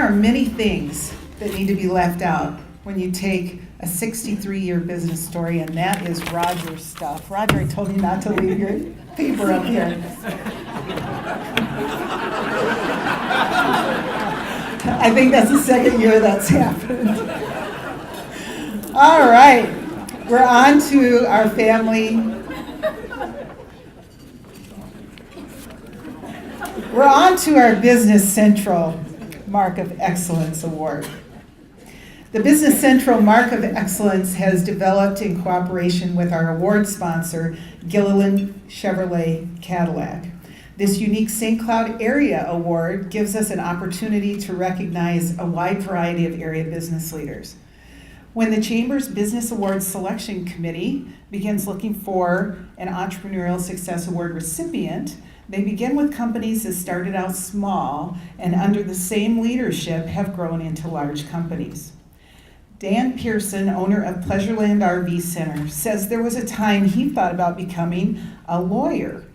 There are many things that need to be left out when you take a 63-year business story, and that is Roger's stuff. Roger, I told you not to leave your paper up here. I think that's the second year that's happened. All right, we're on to our family. We're on to our Business Central Mark of Excellence Award. The Business Central Mark of Excellence has developed in cooperation with our award sponsor, Gilliland Chevrolet Cadillac. This unique St. Cloud Area Award gives us an opportunity to recognize a wide variety of area business leaders. When the Chamber's Business Awards Selection Committee begins looking for an Entrepreneurial Success Award recipient, they begin with companies that started out small and under the same leadership have grown into large companies. Dan Pearson, owner of Pleasureland RV Center, says there was a time he thought about becoming a lawyer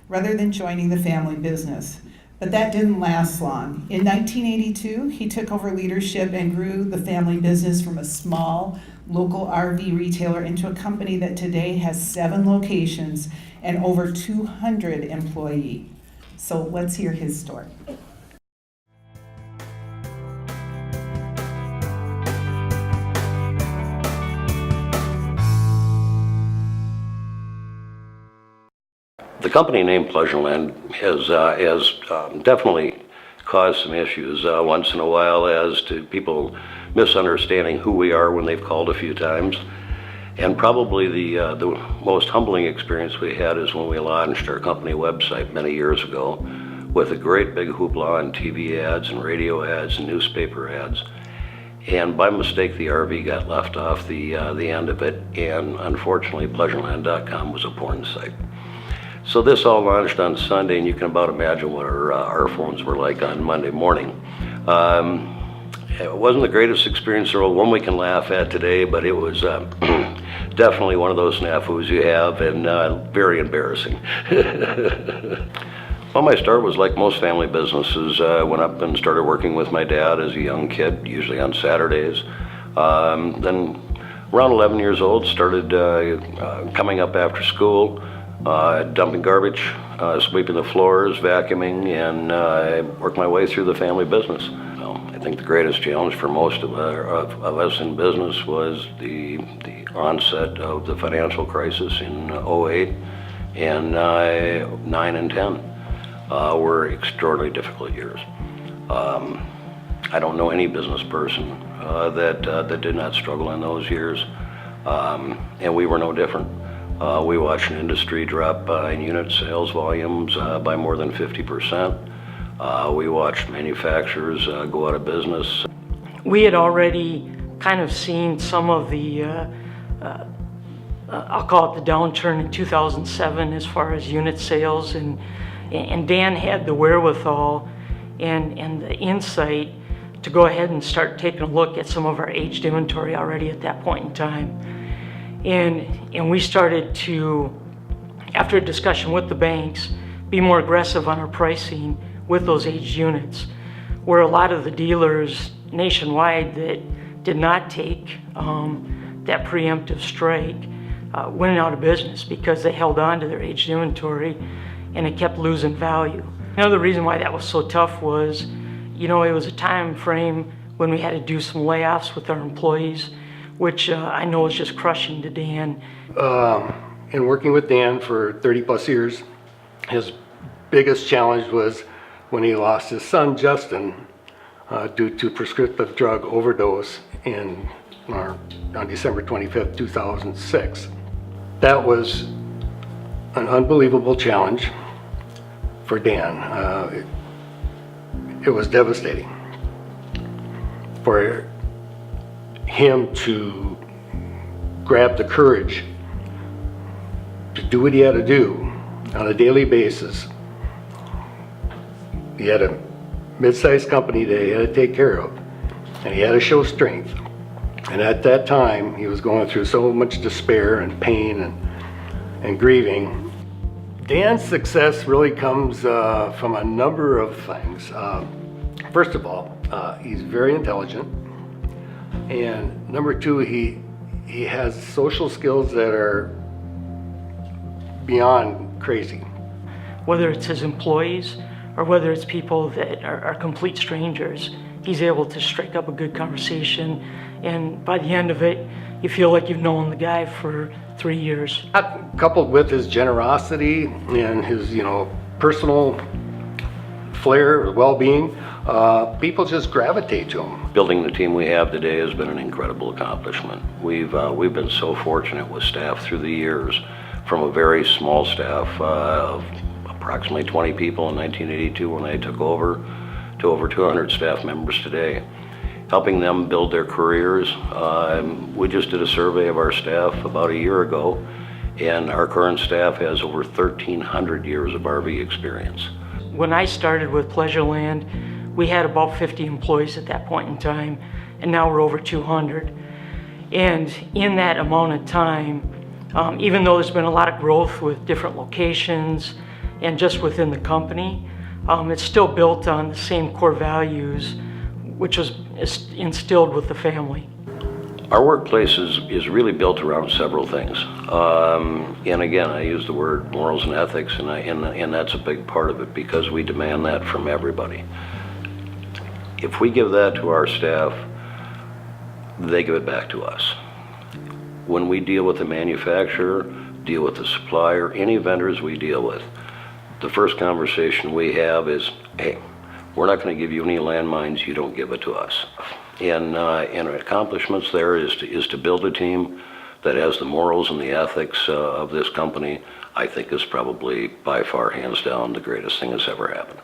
rather than joining the family business. But that didn't last long. In 1982, he took over leadership and grew the family business from a small local RV retailer into a company that today has 7 locations and over 200 employees. So let's hear his story. The company name Pleasureland has definitely caused some issues once in a while as to people misunderstanding who we are when they've called a few times. And probably the most humbling experience we had is when we launched our company website many years ago with a great big hoopla on TV ads and radio ads and newspaper ads. And by mistake, the RV got left off the end of it, and unfortunately, Pleasureland.com was a porn site. So this all launched on Sunday, and you can about imagine what our phones were like on Monday morning. It wasn't the greatest experience in the world, one we can laugh at today, but it was definitely one of those snafus you have, and very embarrassing. Well, my start was like most family businesses. I went up and started working with my dad as a young kid, usually on Saturdays. Then around 11 years old, started coming up after school, dumping garbage, sweeping the floors, vacuuming, and I worked my way through the family business. Well, I think the greatest challenge for most of us in business was the onset of the financial crisis in '08, and 9 and 10 were extraordinarily difficult years. I don't know any business person that did not struggle in those years, and we were no different. We watched an industry drop in unit sales volumes by more than 50%. We watched manufacturers go out of business. We had already kind of seen some of the, I'll call it the downturn in 2007 as far as unit sales, and Dan had the wherewithal and the insight to go ahead and start taking a look at some of our aged inventory already at that point in time. And we started to, after a discussion with the banks, be more aggressive on our pricing with those aged units, where a lot of the dealers nationwide that did not take that preemptive strike went out of business because they held on to their aged inventory and it kept losing value. Another reason why that was so tough was, it was a time frame when we had to do some layoffs with our employees, which I know is just crushing to Dan. In working with Dan for 30 plus years, his biggest challenge was when he lost his son, Justin, due to prescriptive drug overdose on December 25th, 2006. That was an unbelievable challenge for Dan. It was devastating for him to grab the courage to do what he had to do on a daily basis. He had a mid-sized company that he had to take care of, and he had to show strength. And at that time, he was going through so much despair and pain and grieving. Dan's success really comes from a number of things. First of all, he's very intelligent, and number two, he has social skills that are beyond crazy. Whether it's his employees or whether it's people that are complete strangers, he's able to strike up a good conversation, and by the end of it, you feel like you've known the guy for 3 years. Coupled with his generosity and his, personal flair, well-being, people just gravitate to him. Building the team we have today has been an incredible accomplishment. We've been so fortunate with staff through the years, from a very small staff of approximately 20 people in 1982 when I took over, to over 200 staff members today, helping them build their careers. We just did a survey of our staff about a year ago, and our current staff has over 1,300 years of RV experience. When I started with Pleasureland, we had about 50 employees at that point in time, and now we're over 200. And in that amount of time, even though there's been a lot of growth with different locations and just within the company, it's still built on the same core values, which was instilled with the family. Our workplace is really built around several things. And again, I use the word morals and ethics, and that's a big part of it because we demand that from everybody. If we give that to our staff, they give it back to us. When we deal with the manufacturer, deal with the supplier, any vendors we deal with, the first conversation we have is, hey, we're not going to give you any landmines, you don't give it to us. And accomplishments there is to build a team that has the morals and the ethics of this company. I think is probably by far, hands down, the greatest thing that's ever happened.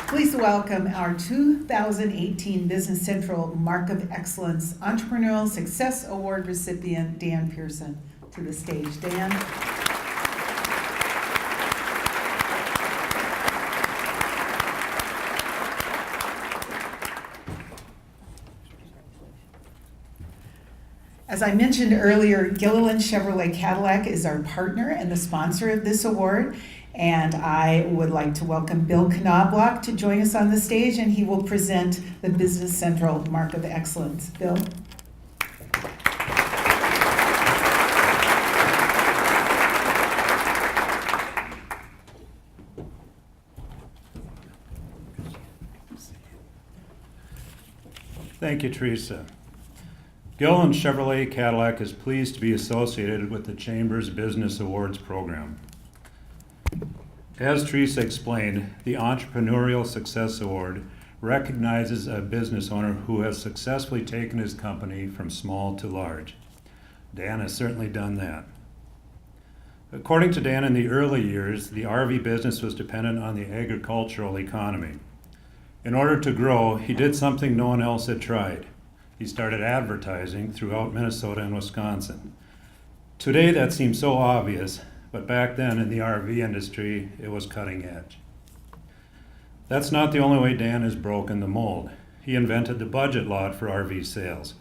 Please welcome our 2018 Business Central Mark of Excellence Entrepreneurial Success Award recipient, Dan Pearson, to the stage. Dan. As I mentioned earlier, Gilliland Chevrolet Cadillac is our partner and the sponsor of this award. And I would like to welcome Bill Knobloch to join us on the stage, and he will present the Business Central Mark of Excellence. Bill? Thank you, Teresa. Gilliland Chevrolet Cadillac is pleased to be associated with the Chamber's Business Awards program. As Teresa explained, the Entrepreneurial Success Award recognizes a business owner who has successfully taken his company from small to large. Dan has certainly done that. According to Dan, in the early years, the RV business was dependent on the agricultural economy. In order to grow, he did something no one else had tried. He started advertising throughout Minnesota and Wisconsin. Today, that seems so obvious, but back then in the RV industry, it was cutting edge. That's not the only way Dan has broken the mold. He invented the budget lot for RV sales.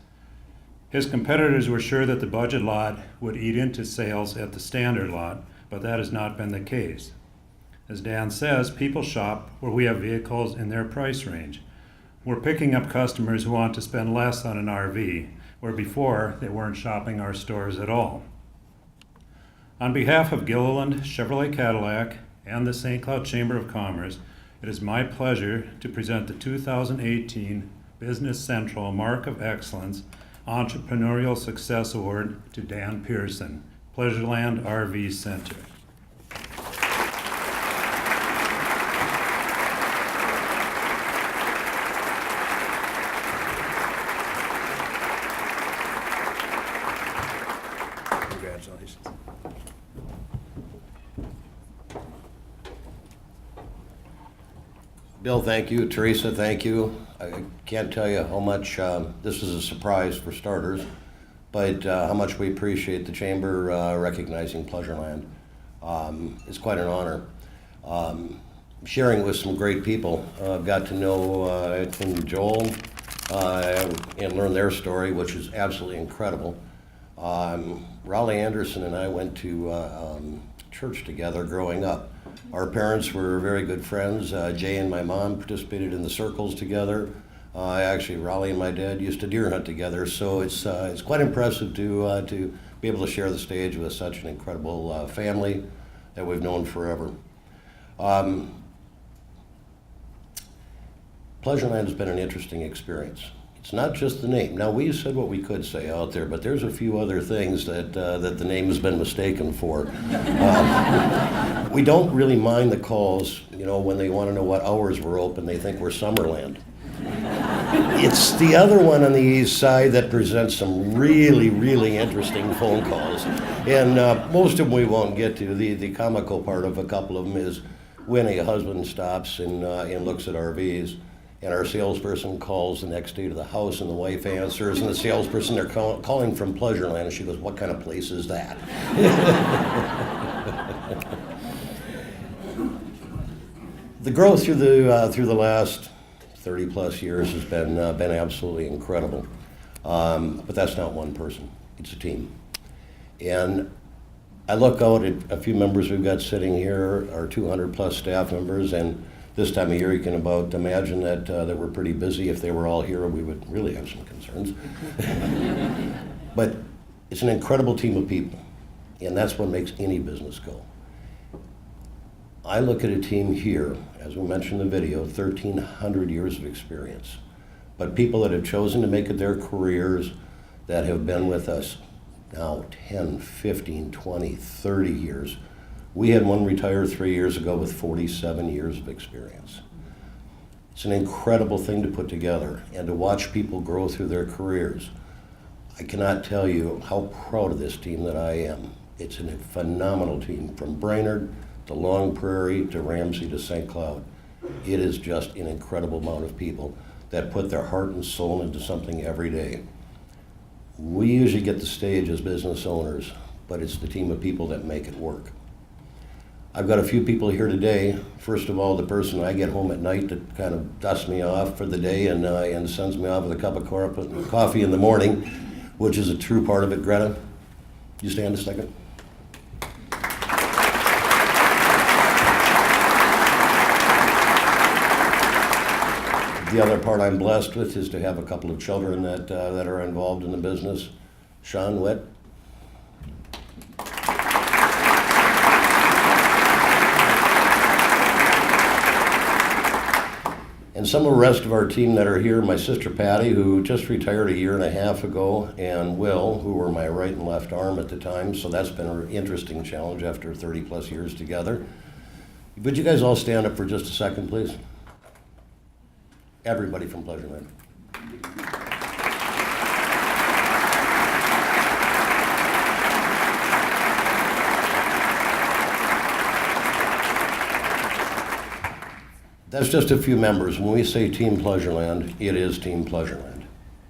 His competitors were sure that the budget lot would eat into sales at the standard lot, but that has not been the case. As Dan says, people shop where we have vehicles in their price range. We're picking up customers who want to spend less on an RV, where before they weren't shopping our stores at all. On behalf of Gilliland Chevrolet Cadillac and the St. Cloud Chamber of Commerce, it is my pleasure to present the 2018 Business Central Mark of Excellence Entrepreneurial Success Award to Dan Pearson, Pleasureland RV Center. Congratulations. Bill, thank you. Teresa, thank you. I can't tell you how much this is a surprise for starters, but how much we appreciate the Chamber recognizing Pleasureland. It's quite an honor. Sharing with some great people. I've got to know Joel, and learn their story, which is absolutely incredible. Raleigh Anderson and I went to church together growing up. Our parents were very good friends. Jay and my mom participated in the circles together. Actually, Raleigh and my dad used to deer hunt together, so it's quite impressive to be able to share the stage with such an incredible family that we've known forever. Pleasureland has been an interesting experience. It's not just the name. Now, we said what we could say out there, but there's a few other things that the name has been mistaken for. We don't really mind the calls, when they want to know what hours we're open, they think we're Summerland. It's the other one on the east side that presents some really, really interesting phone calls. And most of them we won't get to. The comical part of a couple of them is when a husband stops and looks at RVs, and our salesperson calls the next day to the house, and the wife answers, and the salesperson, they're calling from Pleasureland, and she goes, "What kind of place is that?" The growth through the last 30 plus years has been absolutely incredible. But that's not one person, it's a team. And I look out at a few members we've got sitting here, our 200 plus staff members, and this time of year you can about imagine that we're pretty busy. If they were all here, we would really have some concerns. But it's an incredible team of people, and that's what makes any business go. I look at a team here, as we mentioned in the video, 1,300 years of experience, but people that have chosen to make it their careers, that have been with us now 10, 15, 20, 30 years. We had one retire 3 years ago with 47 years of experience. It's an incredible thing to put together and to watch people grow through their careers. I cannot tell you how proud of this team that I am. It's a phenomenal team, from Brainerd to Long Prairie to Ramsey to St. Cloud. It is just an incredible amount of people that put their heart and soul into something every day. We usually get the stage as business owners, but it's the team of people that make it work. I've got a few people here today. First of all, the person I get home at night that kind of dusts me off for the day and sends me off with a cup of coffee in the morning, which is a true part of it. Greta, you stand a second. The other part I'm blessed with is to have a couple of children that are involved in the business. Sean Witt. And some of the rest of our team that are here, my sister Patty, who just retired 1.5 years ago, and Will, who were my right and left arm at the time, so that's been an interesting challenge after 30 plus years together. Would you guys all stand up for just a second, please? Everybody from Pleasureland. That's just a few members. When we say Team Pleasureland, it is Team Pleasureland.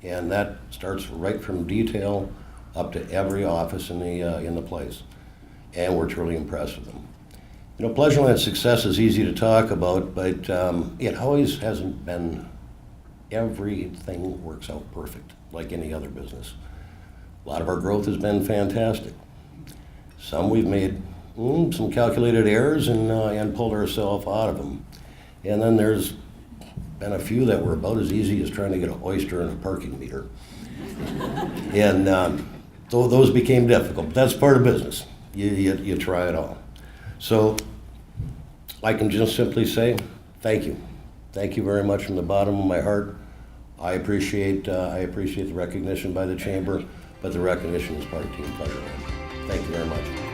And that starts right from detail up to every office in the place. And we're truly impressed with them. Pleasureland's success is easy to talk about, but it always hasn't been everything works out perfect like any other business. A lot of our growth has been fantastic. Some we've made some calculated errors and pulled ourselves out of them. And then there's been a few that were about as easy as trying to get an oyster in a parking meter. And those became difficult, but that's part of business. You try it all. So I can just simply say thank you. Thank you very much from the bottom of my heart. I appreciate the recognition by the Chamber, but the recognition is part of Team Pleasureland. Thank you very much.